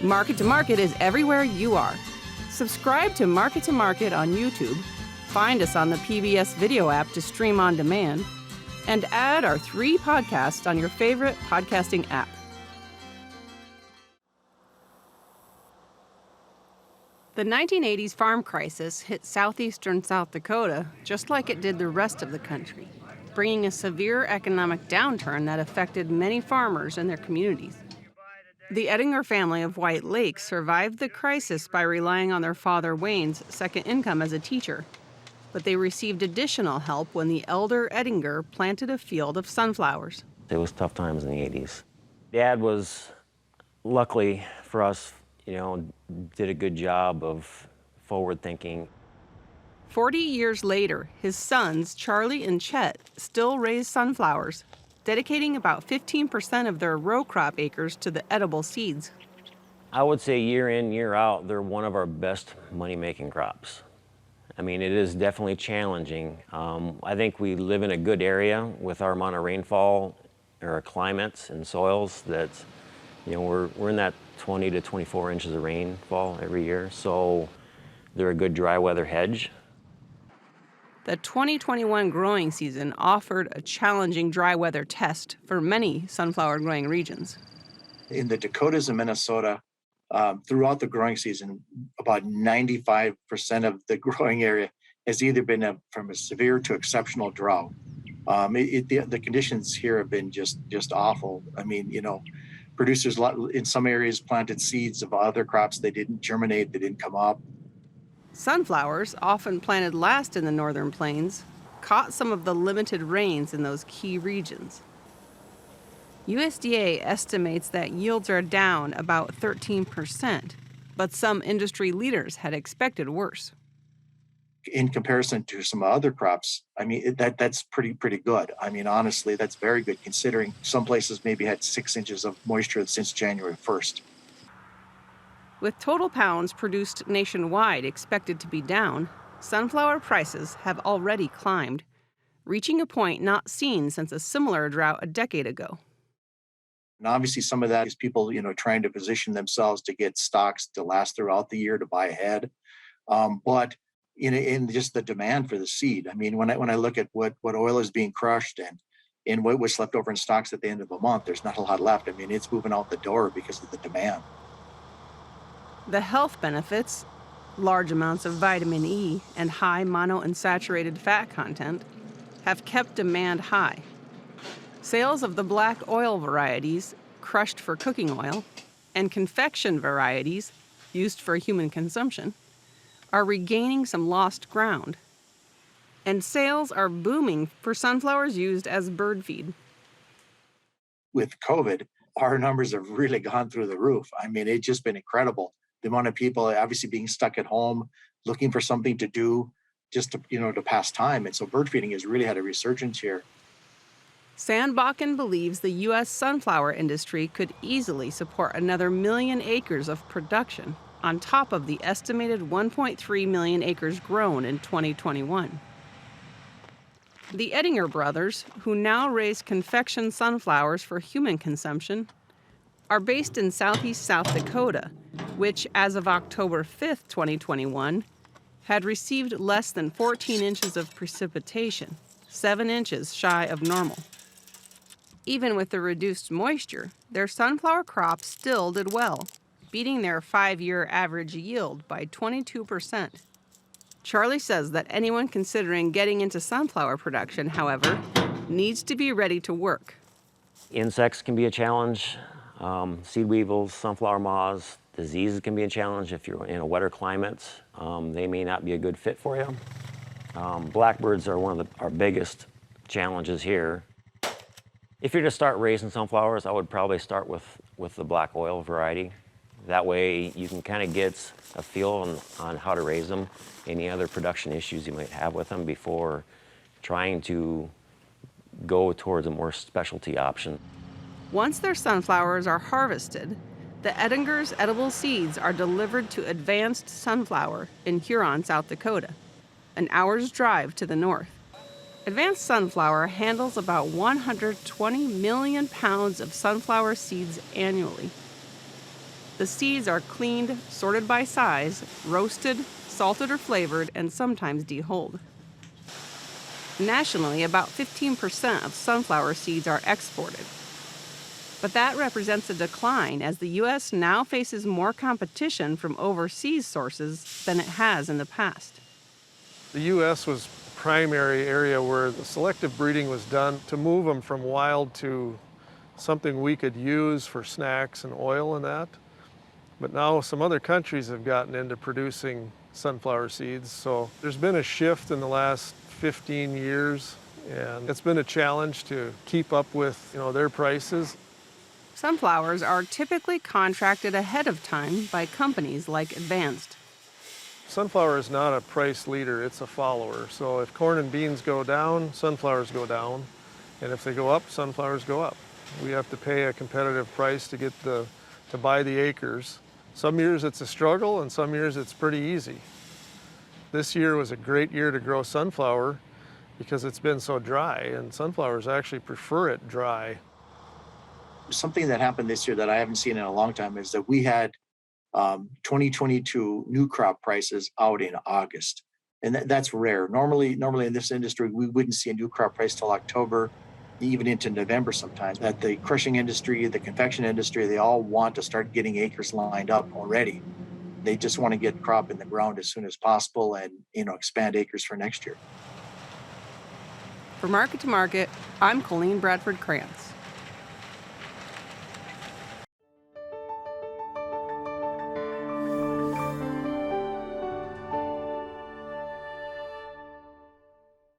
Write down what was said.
Market to Market is everywhere you are. Subscribe to Market on YouTube, find us on the PBS video app to stream on demand, and add our 3 podcasts on your favorite podcasting app. The 1980s farm crisis hit southeastern South Dakota just like it did the rest of the country, bringing a severe economic downturn that affected many farmers and their communities. The Edinger family of White Lake survived the crisis by relying on their father Wayne's second income as a teacher, but they received additional help when the elder Edinger planted a field of sunflowers. It was tough times in the 80s. Dad was, luckily for us, did a good job of forward thinking. 40 years later, his sons, Charlie and Chet, still raise sunflowers, dedicating about 15% of their row crop acres to the edible seeds. I would say year in, year out, they're one of our best money-making crops. I mean, it is definitely challenging. I think we live in a good area with our amount of rainfall, or our climates and soils that, we're in that 20 to 24 inches of rainfall every year, so they're a good dry weather hedge. The 2021 growing season offered a challenging dry weather test for many sunflower growing regions. In the Dakotas and Minnesota, throughout the growing season, about 95% of the growing area has either been from a severe to exceptional drought. The conditions here have been just awful. I mean, producers in some areas planted seeds of other crops. They didn't germinate, they didn't come up. Sunflowers, often planted last in the northern plains, caught some of the limited rains in those key regions. USDA estimates that yields are down about 13%, but some industry leaders had expected worse. In comparison to some other crops, I mean, that's pretty good. I mean, honestly, that's very good considering some places maybe had 6 inches of moisture since January 1st. With total pounds produced nationwide expected to be down, sunflower prices have already climbed, reaching a point not seen since a similar drought a decade ago. And obviously some of that is people, trying to position themselves to get stocks to last throughout the year to buy ahead. But in just the demand for the seed, I mean, when I look at what oil is being crushed and what was left over in stocks at the end of a month, there's not a lot left. I mean, it's moving out the door because of the demand. The health benefits, large amounts of vitamin E and high monounsaturated fat content, have kept demand high. Sales of the black oil varieties, crushed for cooking oil, and confection varieties, used for human consumption, are regaining some lost ground. And sales are booming for sunflowers used as bird feed. With COVID, our numbers have really gone through the roof. I mean, it's just been incredible. The amount of people obviously being stuck at home, looking for something to do just to pass time. And so bird feeding has really had a resurgence here. Sandbakken believes the U.S. sunflower industry could easily support another 1 million acres of production on top of the estimated 1.3 million acres grown in 2021. The Edinger brothers, who now raise confection sunflowers for human consumption, are based in southeast South Dakota, which, as of October 5th, 2021, had received less than 14 inches of precipitation, 7 inches shy of normal. Even with the reduced moisture, their sunflower crop still did well, beating their 5-year average yield by 22%. Charlie says that anyone considering getting into sunflower production, however, needs to be ready to work. Insects can be a challenge. Seed weevils, sunflower moths, diseases can be a challenge if you're in a wetter climate. They may not be a good fit for you. Blackbirds are one of our biggest challenges here. If you're to start raising sunflowers, I would probably start with the black oil variety. That way you can kind of get a feel on how to raise them, any other production issues you might have with them before trying to go towards a more specialty option. Once their sunflowers are harvested, the Edinger's edible seeds are delivered to Advanced Sunflower in Huron, South Dakota, an hour's drive to the north. Advanced Sunflower handles about 120 million pounds of sunflower seeds annually. The The seeds are cleaned, sorted by size, roasted, salted or flavored, and sometimes dehulled. Nationally, about 15% of sunflower seeds are exported. But that represents a decline as the U.S. now faces more competition from overseas sources than it has in the past. The U.S. was the primary area where the selective breeding was done to move them from wild to something we could use for snacks and oil and that. But now some other countries have gotten into producing sunflower seeds, so there's been a shift in the last 15 years, and it's been a challenge to keep up with, their prices. Sunflowers are typically contracted ahead of time by companies like Advanced. Sunflower is not a price leader, it's a follower. So if corn and beans go down, sunflowers go down. And if they go up, sunflowers go up. We have to pay a competitive price to buy the acres. Some years it's a struggle and some years it's pretty easy. This year was a great year to grow sunflower because it's been so dry, and sunflowers actually prefer it dry. Something that happened this year that I haven't seen in a long time is that we had 2022 new crop prices out in August. And that's rare. Normally in this industry, we wouldn't see a new crop price till October, even into November sometimes. That the crushing industry, the confection industry, they all want to start getting acres lined up already. They just want to get crop in the ground as soon as possible and expand acres for next year. For Market to Market, I'm Colleen Bradford Krantz.